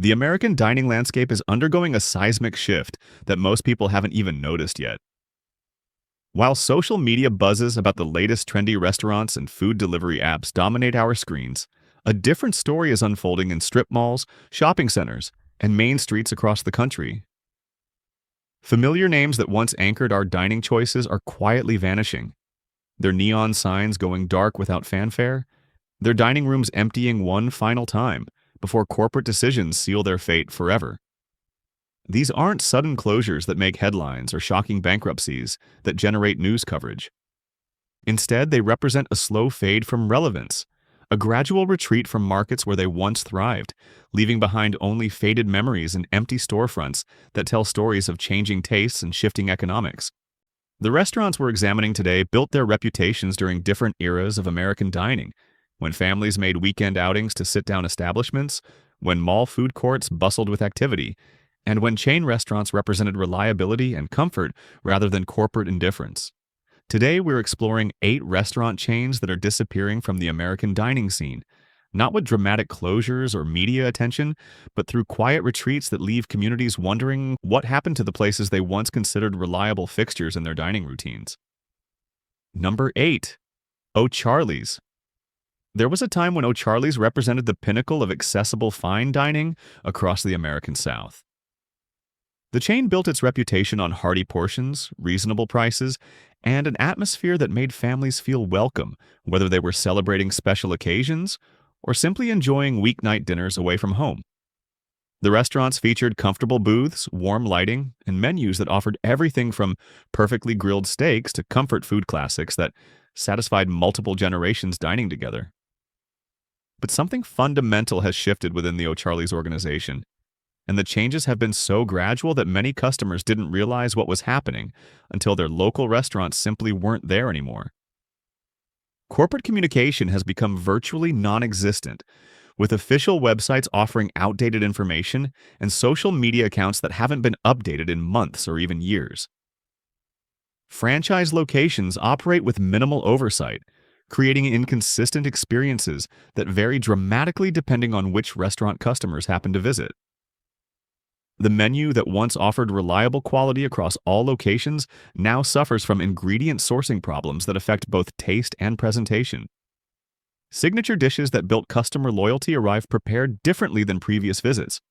The American dining landscape is undergoing a seismic shift that most people haven't even noticed yet. While social media buzzes about the latest trendy restaurants and food delivery apps dominate our screens, a different story is unfolding in strip malls, shopping centers, and main streets across the country. Familiar names that once anchored our dining choices are quietly vanishing, their neon signs going dark without fanfare, their dining rooms emptying one final time before corporate decisions seal their fate forever. These aren't sudden closures that make headlines or shocking bankruptcies that generate news coverage. Instead, they represent a slow fade from relevance, a gradual retreat from markets where they once thrived, leaving behind only faded memories and empty storefronts that tell stories of changing tastes and shifting economics. The restaurants we're examining today built their reputations during different eras of American dining, when families made weekend outings to sit-down establishments, when mall food courts bustled with activity, and when chain restaurants represented reliability and comfort rather than corporate indifference. Today, we're exploring 8 restaurant chains that are disappearing from the American dining scene, not with dramatic closures or media attention, but through quiet retreats that leave communities wondering what happened to the places they once considered reliable fixtures in their dining routines. Number 8. O'Charley's. There was a time when O'Charley's represented the pinnacle of accessible fine dining across the American South. The chain built its reputation on hearty portions, reasonable prices, and an atmosphere that made families feel welcome, whether they were celebrating special occasions or simply enjoying weeknight dinners away from home. The restaurants featured comfortable booths, warm lighting, and menus that offered everything from perfectly grilled steaks to comfort food classics that satisfied multiple generations dining together. But something fundamental has shifted within the O'Charley's organization, and the changes have been so gradual that many customers didn't realize what was happening until their local restaurants simply weren't there anymore. Corporate communication has become virtually non-existent, with official websites offering outdated information and social media accounts that haven't been updated in months or even years. Franchise locations operate with minimal oversight, creating inconsistent experiences that vary dramatically depending on which restaurant customers happen to visit. The menu that once offered reliable quality across all locations now suffers from ingredient sourcing problems that affect both taste and presentation. Signature dishes that built customer loyalty arrive prepared differently than previous visits,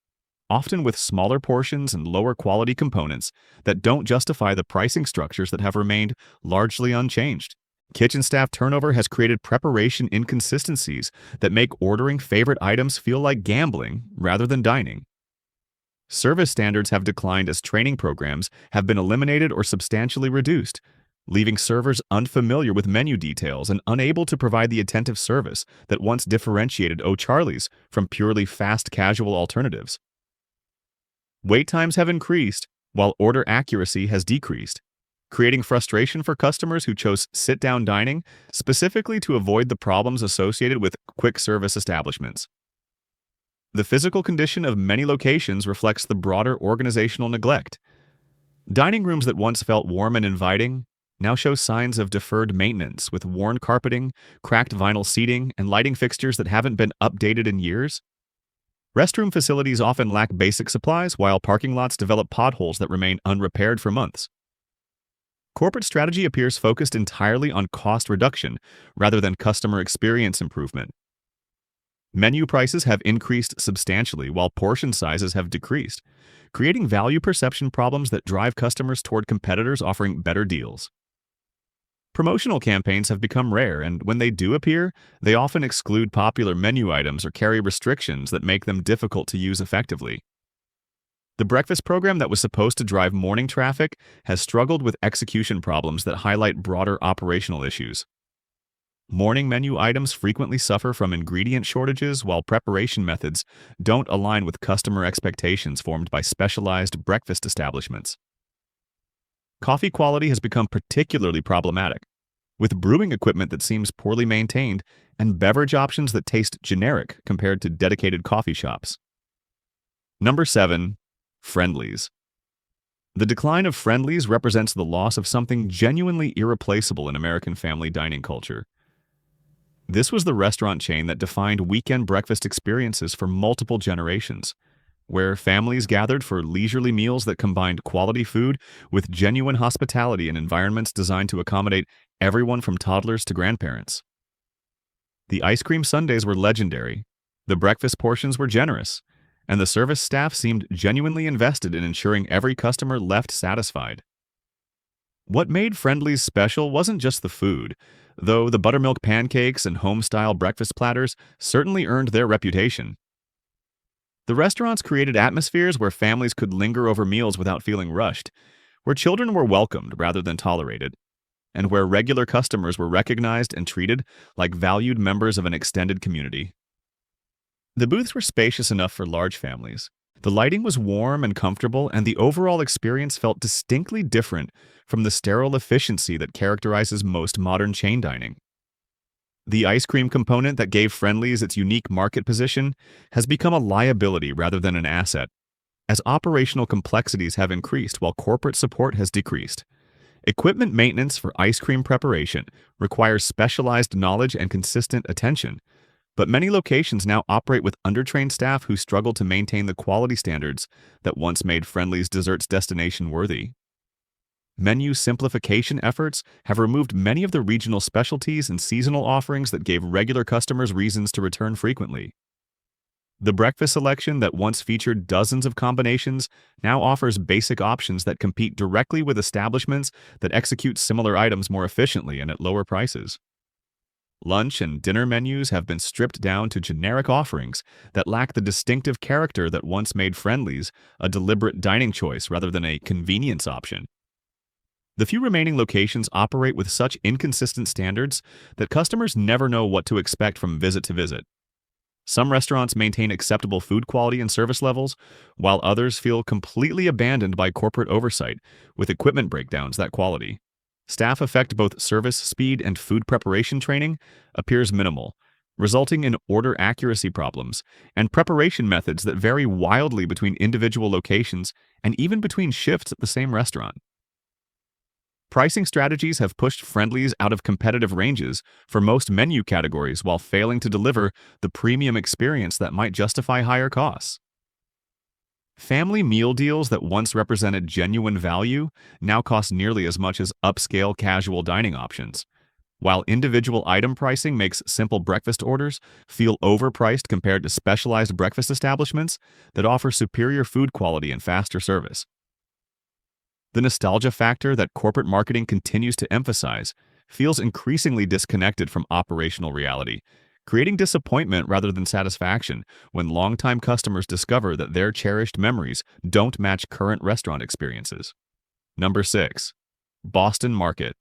often with smaller portions and lower quality components that don't justify the pricing structures that have remained largely unchanged. Kitchen staff turnover has created preparation inconsistencies that make ordering favorite items feel like gambling rather than dining. Service standards have declined as training programs have been eliminated or substantially reduced, leaving servers unfamiliar with menu details and unable to provide the attentive service that once differentiated O'Charley's from purely fast casual alternatives. Wait times have increased, while order accuracy has decreased, creating frustration for customers who chose sit-down dining specifically to avoid the problems associated with quick service establishments. The physical condition of many locations reflects the broader organizational neglect. Dining rooms that once felt warm and inviting now show signs of deferred maintenance, with worn carpeting, cracked vinyl seating, and lighting fixtures that haven't been updated in years. Restroom facilities often lack basic supplies, while parking lots develop potholes that remain unrepaired for months. Corporate strategy appears focused entirely on cost reduction rather than customer experience improvement. Menu prices have increased substantially while portion sizes have decreased, creating value perception problems that drive customers toward competitors offering better deals. Promotional campaigns have become rare, and when they do appear, they often exclude popular menu items or carry restrictions that make them difficult to use effectively. The breakfast program that was supposed to drive morning traffic has struggled with execution problems that highlight broader operational issues. Morning menu items frequently suffer from ingredient shortages, while preparation methods don't align with customer expectations formed by specialized breakfast establishments. Coffee quality has become particularly problematic, with brewing equipment that seems poorly maintained and beverage options that taste generic compared to dedicated coffee shops. Number 7. Friendly's. The decline of Friendly's represents the loss of something genuinely irreplaceable in American family dining culture. This was the restaurant chain that defined weekend breakfast experiences for multiple generations, where families gathered for leisurely meals that combined quality food with genuine hospitality in environments designed to accommodate everyone from toddlers to grandparents. The ice cream sundaes were legendary, the breakfast portions were generous, and the service staff seemed genuinely invested in ensuring every customer left satisfied. What made Friendly's special wasn't just the food, though the buttermilk pancakes and home-style breakfast platters certainly earned their reputation. The restaurants created atmospheres where families could linger over meals without feeling rushed, where children were welcomed rather than tolerated, and where regular customers were recognized and treated like valued members of an extended community. The booths were spacious enough for large families. The lighting was warm and comfortable, and the overall experience felt distinctly different from the sterile efficiency that characterizes most modern chain dining. The ice cream component that gave Friendly's its unique market position has become a liability rather than an asset, as operational complexities have increased while corporate support has decreased. Equipment maintenance for ice cream preparation requires specialized knowledge and consistent attention, but many locations now operate with undertrained staff who struggle to maintain the quality standards that once made Friendly's desserts destination worthy. Menu simplification efforts have removed many of the regional specialties and seasonal offerings that gave regular customers reasons to return frequently. The breakfast selection that once featured dozens of combinations now offers basic options that compete directly with establishments that execute similar items more efficiently and at lower prices. Lunch and dinner menus have been stripped down to generic offerings that lack the distinctive character that once made Friendly's a deliberate dining choice rather than a convenience option. The few remaining locations operate with such inconsistent standards that customers never know what to expect from visit to visit. Some restaurants maintain acceptable food quality and service levels, while others feel completely abandoned by corporate oversight, with equipment breakdowns that quality. Staff affect both service speed and food preparation training appears minimal, resulting in order accuracy problems and preparation methods that vary wildly between individual locations and even between shifts at the same restaurant. Pricing strategies have pushed Friendly's out of competitive ranges for most menu categories while failing to deliver the premium experience that might justify higher costs. Family meal deals that once represented genuine value now cost nearly as much as upscale casual dining options, while individual item pricing makes simple breakfast orders feel overpriced compared to specialized breakfast establishments that offer superior food quality and faster service. The nostalgia factor that corporate marketing continues to emphasize feels increasingly disconnected from operational reality, creating disappointment rather than satisfaction when longtime customers discover that their cherished memories don't match current restaurant experiences. Number 6. Boston Market.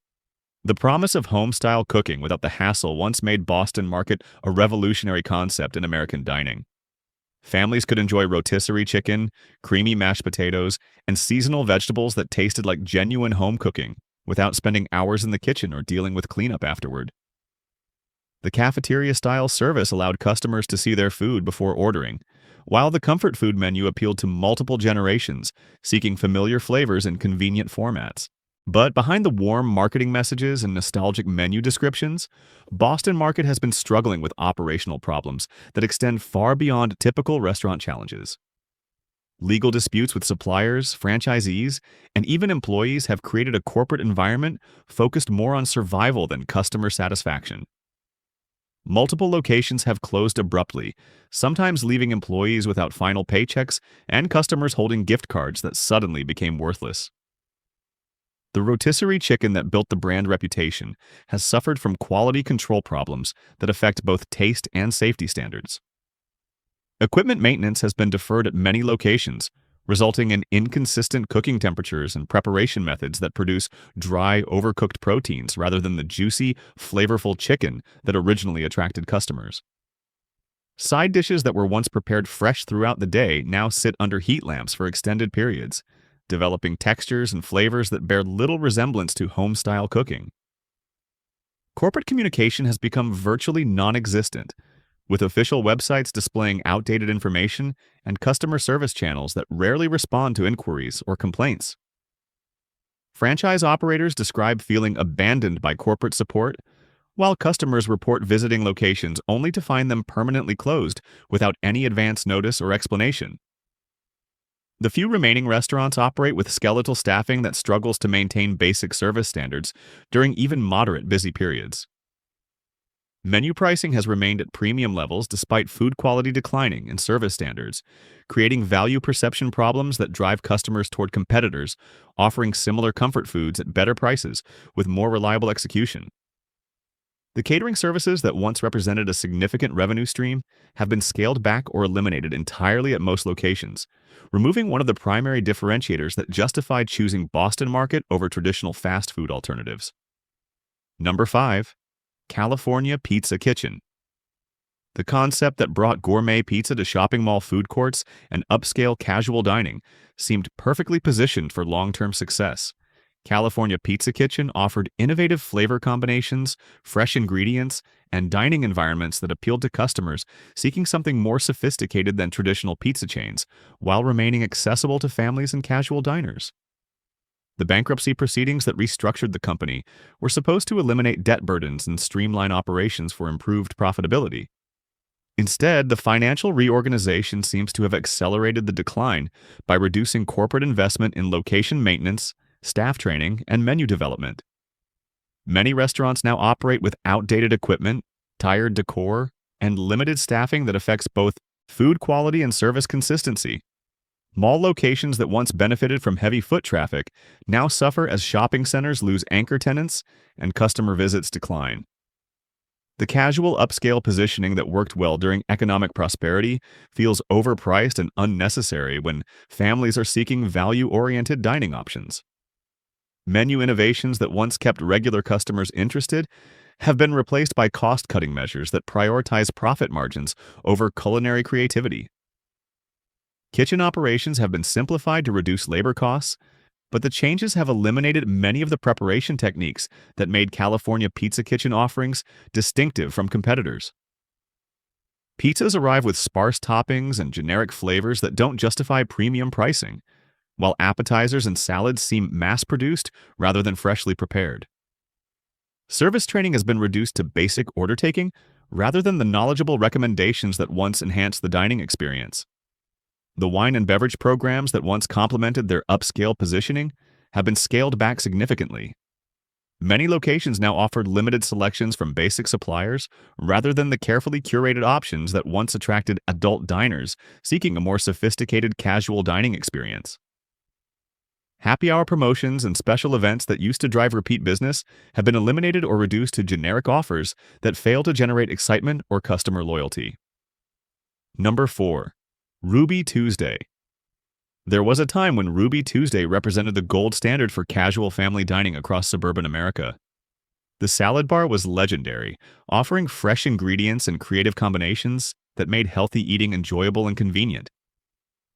The promise of home-style cooking without the hassle once made Boston Market a revolutionary concept in American dining. Families could enjoy rotisserie chicken, creamy mashed potatoes, and seasonal vegetables that tasted like genuine home cooking without spending hours in the kitchen or dealing with cleanup afterward. The cafeteria-style service allowed customers to see their food before ordering, while the comfort food menu appealed to multiple generations seeking familiar flavors in convenient formats. But behind the warm marketing messages and nostalgic menu descriptions, Boston Market has been struggling with operational problems that extend far beyond typical restaurant challenges. Legal disputes with suppliers, franchisees, and even employees have created a corporate environment focused more on survival than customer satisfaction. Multiple locations have closed abruptly, sometimes leaving employees without final paychecks and customers holding gift cards that suddenly became worthless. The rotisserie chicken that built the brand reputation has suffered from quality control problems that affect both taste and safety standards. Equipment maintenance has been deferred at many locations, resulting in inconsistent cooking temperatures and preparation methods that produce dry, overcooked proteins rather than the juicy, flavorful chicken that originally attracted customers. Side dishes that were once prepared fresh throughout the day now sit under heat lamps for extended periods, developing textures and flavors that bear little resemblance to home-style cooking. Corporate communication has become virtually non-existent, with official websites displaying outdated information and customer service channels that rarely respond to inquiries or complaints. Franchise operators describe feeling abandoned by corporate support, while customers report visiting locations only to find them permanently closed without any advance notice or explanation. The few remaining restaurants operate with skeletal staffing that struggles to maintain basic service standards during even moderate busy periods. Menu pricing has remained at premium levels despite food quality declining and service standards, creating value perception problems that drive customers toward competitors offering similar comfort foods at better prices with more reliable execution. The catering services that once represented a significant revenue stream have been scaled back or eliminated entirely at most locations, removing one of the primary differentiators that justified choosing Boston Market over traditional fast food alternatives. Number 5. California Pizza Kitchen. The concept that brought gourmet pizza to shopping mall food courts and upscale casual dining seemed perfectly positioned for long-term success. California Pizza Kitchen offered innovative flavor combinations, fresh ingredients, and dining environments that appealed to customers seeking something more sophisticated than traditional pizza chains, while remaining accessible to families and casual diners. The bankruptcy proceedings that restructured the company were supposed to eliminate debt burdens and streamline operations for improved profitability. Instead, the financial reorganization seems to have accelerated the decline by reducing corporate investment in location maintenance, staff training, and menu development. Many restaurants now operate with outdated equipment, tired decor, and limited staffing that affects both food quality and service consistency. Mall locations that once benefited from heavy foot traffic now suffer as shopping centers lose anchor tenants and customer visits decline. The casual upscale positioning that worked well during economic prosperity feels overpriced and unnecessary when families are seeking value-oriented dining options. Menu innovations that once kept regular customers interested have been replaced by cost-cutting measures that prioritize profit margins over culinary creativity. Kitchen operations have been simplified to reduce labor costs, but the changes have eliminated many of the preparation techniques that made California Pizza Kitchen offerings distinctive from competitors. Pizzas arrive with sparse toppings and generic flavors that don't justify premium pricing, while appetizers and salads seem mass-produced rather than freshly prepared. Service training has been reduced to basic order taking rather than the knowledgeable recommendations that once enhanced the dining experience. The wine and beverage programs that once complemented their upscale positioning have been scaled back significantly. Many locations now offer limited selections from basic suppliers rather than the carefully curated options that once attracted adult diners seeking a more sophisticated casual dining experience. Happy hour promotions and special events that used to drive repeat business have been eliminated or reduced to generic offers that fail to generate excitement or customer loyalty. Number 4. Ruby Tuesday. There was a time when Ruby Tuesday represented the gold standard for casual family dining across suburban America. The salad bar was legendary, offering fresh ingredients and creative combinations that made healthy eating enjoyable and convenient.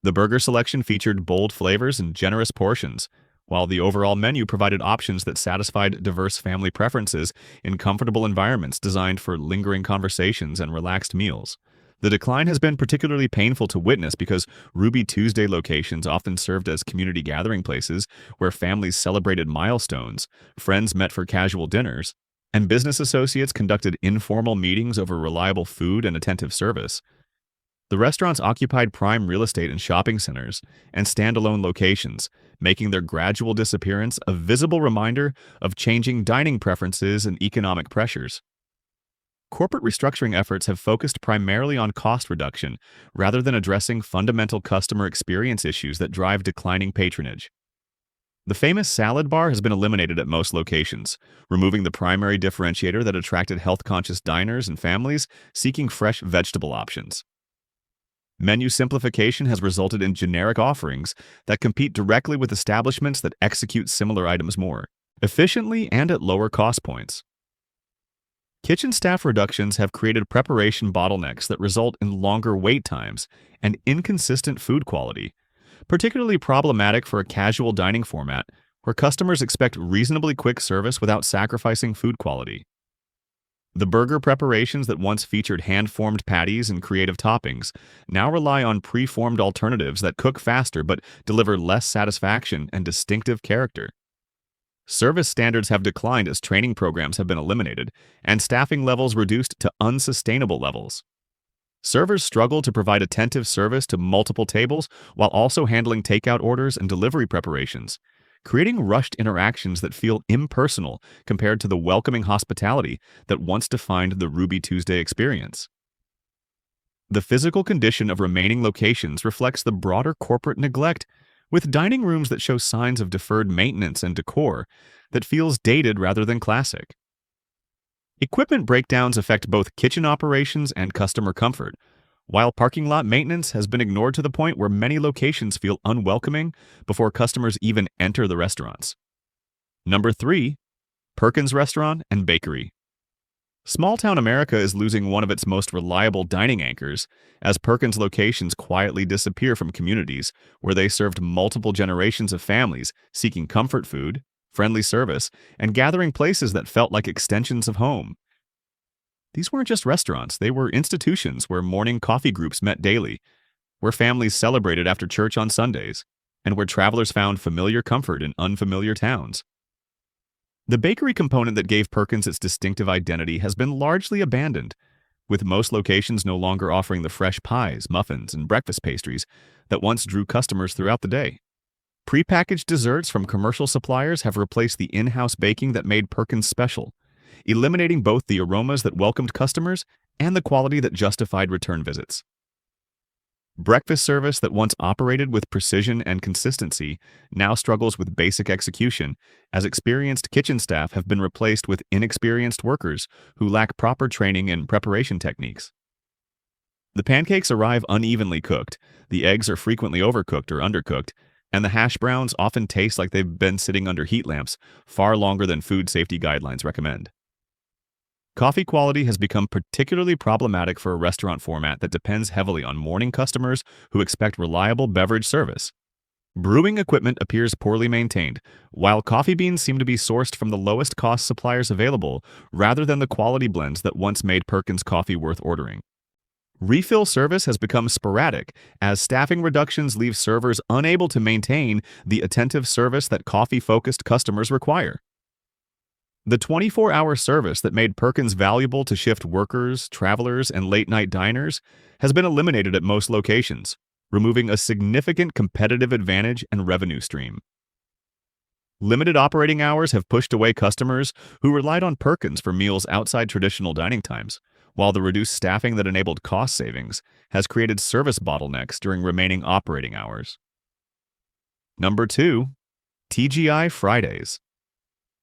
The burger selection featured bold flavors and generous portions, while the overall menu provided options that satisfied diverse family preferences in comfortable environments designed for lingering conversations and relaxed meals. The decline has been particularly painful to witness because Ruby Tuesday locations often served as community gathering places where families celebrated milestones, friends met for casual dinners, and business associates conducted informal meetings over reliable food and attentive service. The restaurants occupied prime real estate in shopping centers and standalone locations, making their gradual disappearance a visible reminder of changing dining preferences and economic pressures. Corporate restructuring efforts have focused primarily on cost reduction rather than addressing fundamental customer experience issues that drive declining patronage. The famous salad bar has been eliminated at most locations, removing the primary differentiator that attracted health-conscious diners and families seeking fresh vegetable options. Menu simplification has resulted in generic offerings that compete directly with establishments that execute similar items more efficiently and at lower cost points. Kitchen staff reductions have created preparation bottlenecks that result in longer wait times and inconsistent food quality, particularly problematic for a casual dining format where customers expect reasonably quick service without sacrificing food quality. The burger preparations that once featured hand-formed patties and creative toppings now rely on pre-formed alternatives that cook faster but deliver less satisfaction and distinctive character. Service standards have declined as training programs have been eliminated and staffing levels reduced to unsustainable levels. Servers struggle to provide attentive service to multiple tables while also handling takeout orders and delivery preparations, creating rushed interactions that feel impersonal compared to the welcoming hospitality that once defined the Ruby Tuesday experience. The physical condition of remaining locations reflects the broader corporate neglect, with dining rooms that show signs of deferred maintenance and decor that feels dated rather than classic. Equipment breakdowns affect both kitchen operations and customer comfort, while parking lot maintenance has been ignored to the point where many locations feel unwelcoming before customers even enter the restaurants. Number 3. Perkins Restaurant and Bakery. Small-town America is losing one of its most reliable dining anchors as Perkins locations quietly disappear from communities where they served multiple generations of families seeking comfort food, friendly service, and gathering places that felt like extensions of home. These weren't just restaurants, they were institutions where morning coffee groups met daily, where families celebrated after church on Sundays, and where travelers found familiar comfort in unfamiliar towns. The bakery component that gave Perkins its distinctive identity has been largely abandoned, with most locations no longer offering the fresh pies, muffins, and breakfast pastries that once drew customers throughout the day. Prepackaged desserts from commercial suppliers have replaced the in-house baking that made Perkins special, eliminating both the aromas that welcomed customers and the quality that justified return visits. Breakfast service that once operated with precision and consistency now struggles with basic execution, as experienced kitchen staff have been replaced with inexperienced workers who lack proper training and preparation techniques. The pancakes arrive unevenly cooked, the eggs are frequently overcooked or undercooked, and the hash browns often taste like they've been sitting under heat lamps far longer than food safety guidelines recommend. Coffee quality has become particularly problematic for a restaurant format that depends heavily on morning customers who expect reliable beverage service. Brewing equipment appears poorly maintained, while coffee beans seem to be sourced from the lowest cost suppliers available rather than the quality blends that once made Perkins coffee worth ordering. Refill service has become sporadic, as staffing reductions leave servers unable to maintain the attentive service that coffee-focused customers require. The 24-hour service that made Perkins valuable to shift workers, travelers, and late-night diners has been eliminated at most locations, removing a significant competitive advantage and revenue stream. Limited operating hours have pushed away customers who relied on Perkins for meals outside traditional dining times, while the reduced staffing that enabled cost savings has created service bottlenecks during remaining operating hours. Number 2. TGI Fridays.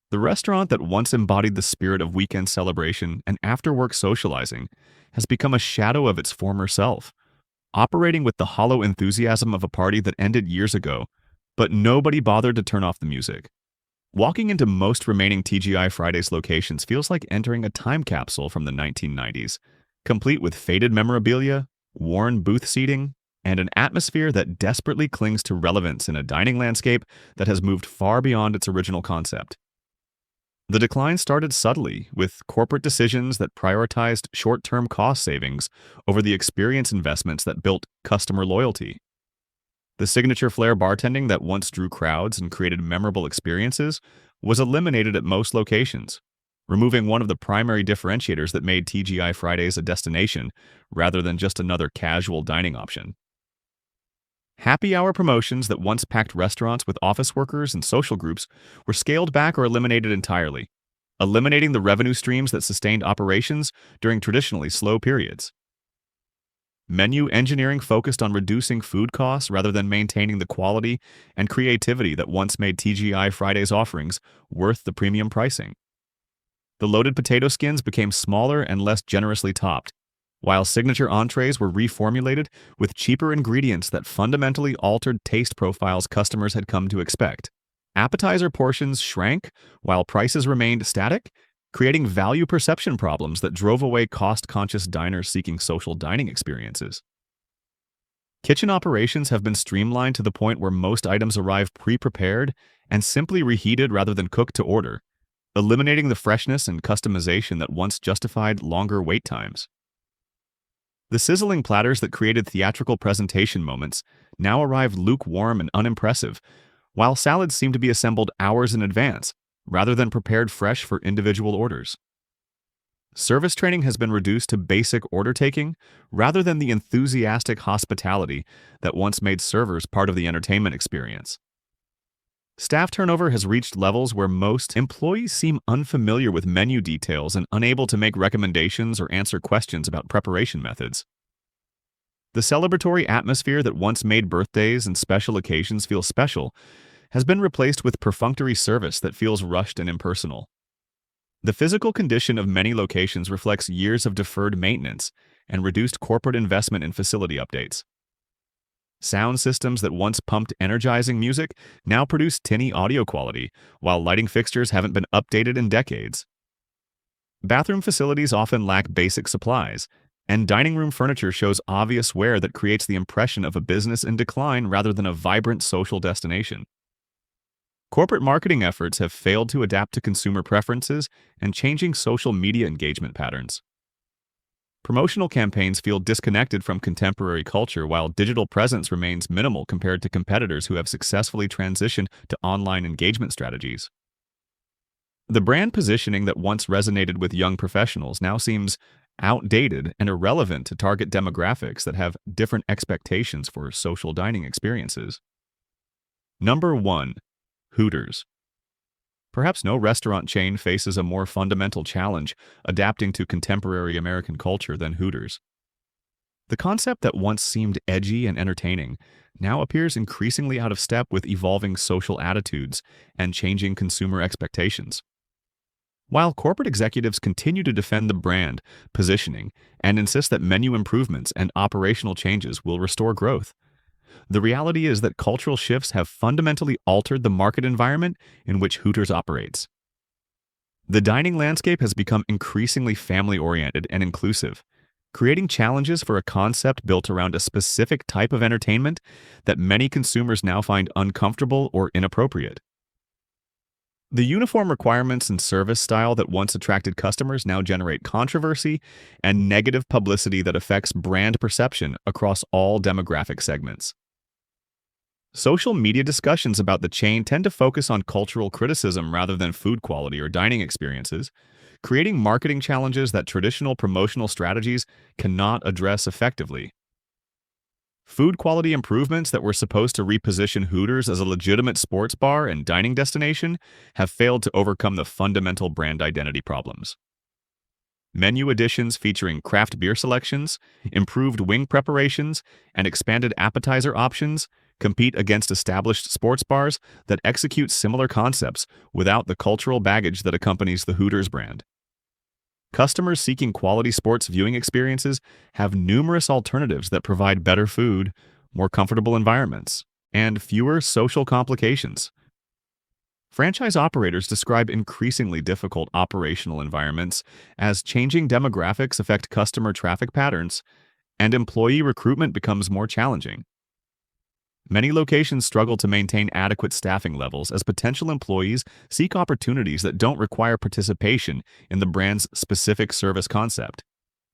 The restaurant that once embodied the spirit of weekend celebration and after-work socializing has become a shadow of its former self, operating with the hollow enthusiasm of a party that ended years ago, but nobody bothered to turn off the music. Walking into most remaining TGI Fridays locations feels like entering a time capsule from the 1990s, complete with faded memorabilia, worn booth seating, and an atmosphere that desperately clings to relevance in a dining landscape that has moved far beyond its original concept. The decline started subtly, with corporate decisions that prioritized short-term cost savings over the experience investments that built customer loyalty. The signature flair bartending that once drew crowds and created memorable experiences was eliminated at most locations, removing one of the primary differentiators that made TGI Fridays a destination rather than just another casual dining option. Happy hour promotions that once packed restaurants with office workers and social groups were scaled back or eliminated entirely, eliminating the revenue streams that sustained operations during traditionally slow periods. Menu engineering focused on reducing food costs rather than maintaining the quality and creativity that once made TGI Fridays offerings worth the premium pricing. The loaded potato skins became smaller and less generously topped, while signature entrees were reformulated with cheaper ingredients that fundamentally altered taste profiles customers had come to expect. Appetizer portions shrank while prices remained static, creating value perception problems that drove away cost-conscious diners seeking social dining experiences. Kitchen operations have been streamlined to the point where most items arrive pre-prepared and simply reheated rather than cooked to order, eliminating the freshness and customization that once justified longer wait times. The sizzling platters that created theatrical presentation moments now arrive lukewarm and unimpressive, while salads seem to be assembled hours in advance, rather than prepared fresh for individual orders. Service training has been reduced to basic order taking rather than the enthusiastic hospitality that once made servers part of the entertainment experience. Staff turnover has reached levels where most employees seem unfamiliar with menu details and unable to make recommendations or answer questions about preparation methods. The celebratory atmosphere that once made birthdays and special occasions feel special has been replaced with perfunctory service that feels rushed and impersonal. The physical condition of many locations reflects years of deferred maintenance and reduced corporate investment in facility updates. Sound systems that once pumped energizing music now produce tinny audio quality, while lighting fixtures haven't been updated in decades. Bathroom facilities often lack basic supplies, and dining room furniture shows obvious wear that creates the impression of a business in decline rather than a vibrant social destination. Corporate marketing efforts have failed to adapt to consumer preferences and changing social media engagement patterns. Promotional campaigns feel disconnected from contemporary culture, while digital presence remains minimal compared to competitors who have successfully transitioned to online engagement strategies. The brand positioning that once resonated with young professionals now seems outdated and irrelevant to target demographics that have different expectations for social dining experiences. Number 1. Hooters. Perhaps no restaurant chain faces a more fundamental challenge adapting to contemporary American culture than Hooters. The concept that once seemed edgy and entertaining now appears increasingly out of step with evolving social attitudes and changing consumer expectations. While corporate executives continue to defend the brand positioning and insist that menu improvements and operational changes will restore growth, the reality is that cultural shifts have fundamentally altered the market environment in which Hooters operates. The dining landscape has become increasingly family-oriented and inclusive, creating challenges for a concept built around a specific type of entertainment that many consumers now find uncomfortable or inappropriate. The uniform requirements and service style that once attracted customers now generate controversy and negative publicity that affects brand perception across all demographic segments. Social media discussions about the chain tend to focus on cultural criticism rather than food quality or dining experiences, creating marketing challenges that traditional promotional strategies cannot address effectively. Food quality improvements that were supposed to reposition Hooters as a legitimate sports bar and dining destination have failed to overcome the fundamental brand identity problems. Menu additions featuring craft beer selections, improved wing preparations, and expanded appetizer options compete against established sports bars that execute similar concepts without the cultural baggage that accompanies the Hooters brand. Customers seeking quality sports viewing experiences have numerous alternatives that provide better food, more comfortable environments, and fewer social complications. Franchise operators describe increasingly difficult operational environments as changing demographics affect customer traffic patterns and employee recruitment becomes more challenging. Many locations struggle to maintain adequate staffing levels as potential employees seek opportunities that don't require participation in the brand's specific service concept.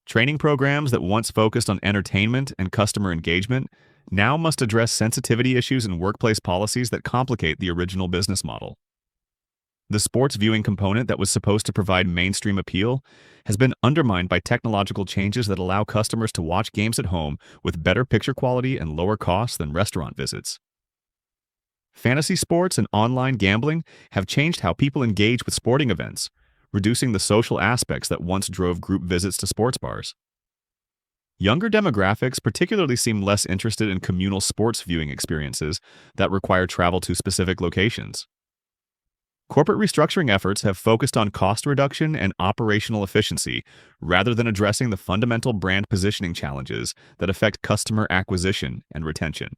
Training programs that once focused on entertainment and customer engagement now must address sensitivity issues and workplace policies that complicate the original business model. The sports viewing component that was supposed to provide mainstream appeal has been undermined by technological changes that allow customers to watch games at home with better picture quality and lower costs than restaurant visits. Fantasy sports and online gambling have changed how people engage with sporting events, reducing the social aspects that once drove group visits to sports bars. Younger demographics particularly seem less interested in communal sports viewing experiences that require travel to specific locations. Corporate restructuring efforts have focused on cost reduction and operational efficiency rather than addressing the fundamental brand positioning challenges that affect customer acquisition and retention.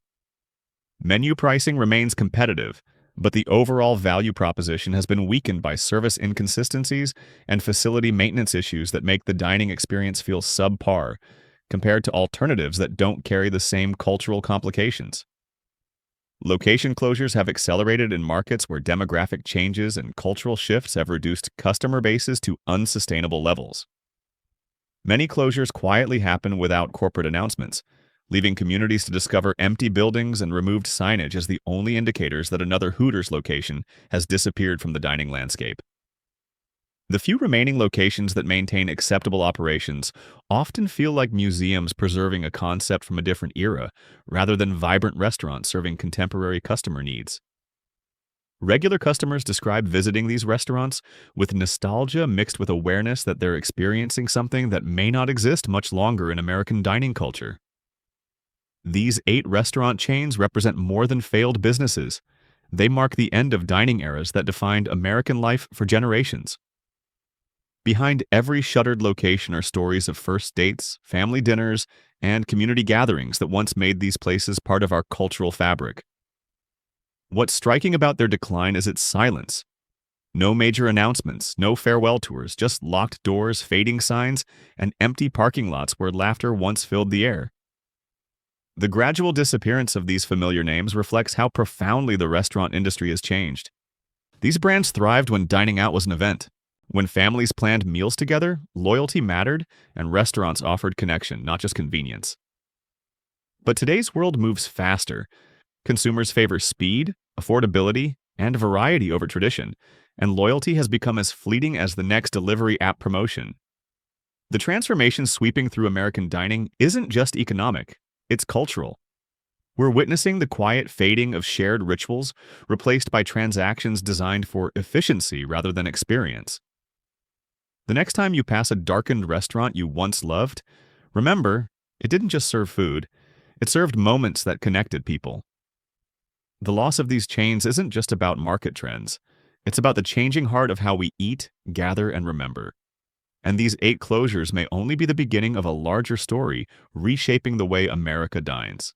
Menu pricing remains competitive, but the overall value proposition has been weakened by service inconsistencies and facility maintenance issues that make the dining experience feel subpar compared to alternatives that don't carry the same cultural complications. Location closures have accelerated in markets where demographic changes and cultural shifts have reduced customer bases to unsustainable levels. Many closures quietly happen without corporate announcements, leaving communities to discover empty buildings and removed signage as the only indicators that another Hooters location has disappeared from the dining landscape. The few remaining locations that maintain acceptable operations often feel like museums preserving a concept from a different era, rather than vibrant restaurants serving contemporary customer needs. Regular customers describe visiting these restaurants with nostalgia mixed with awareness that they're experiencing something that may not exist much longer in American dining culture. These 8 restaurant chains represent more than failed businesses. They mark the end of dining eras that defined American life for generations. Behind every shuttered location are stories of first dates, family dinners, and community gatherings that once made these places part of our cultural fabric. What's striking about their decline is its silence. No major announcements, no farewell tours, just locked doors, fading signs, and empty parking lots where laughter once filled the air. The gradual disappearance of these familiar names reflects how profoundly the restaurant industry has changed. These brands thrived when dining out was an event. When families planned meals together, loyalty mattered, and restaurants offered connection, not just convenience. But today's world moves faster. Consumers favor speed, affordability, and variety over tradition, and loyalty has become as fleeting as the next delivery app promotion. The transformation sweeping through American dining isn't just economic, it's cultural. We're witnessing the quiet fading of shared rituals replaced by transactions designed for efficiency rather than experience. The next time you pass a darkened restaurant you once loved, remember, it didn't just serve food, it served moments that connected people. The loss of these chains isn't just about market trends, it's about the changing heart of how we eat, gather, and remember. And these 8 closures may only be the beginning of a larger story reshaping the way America dines.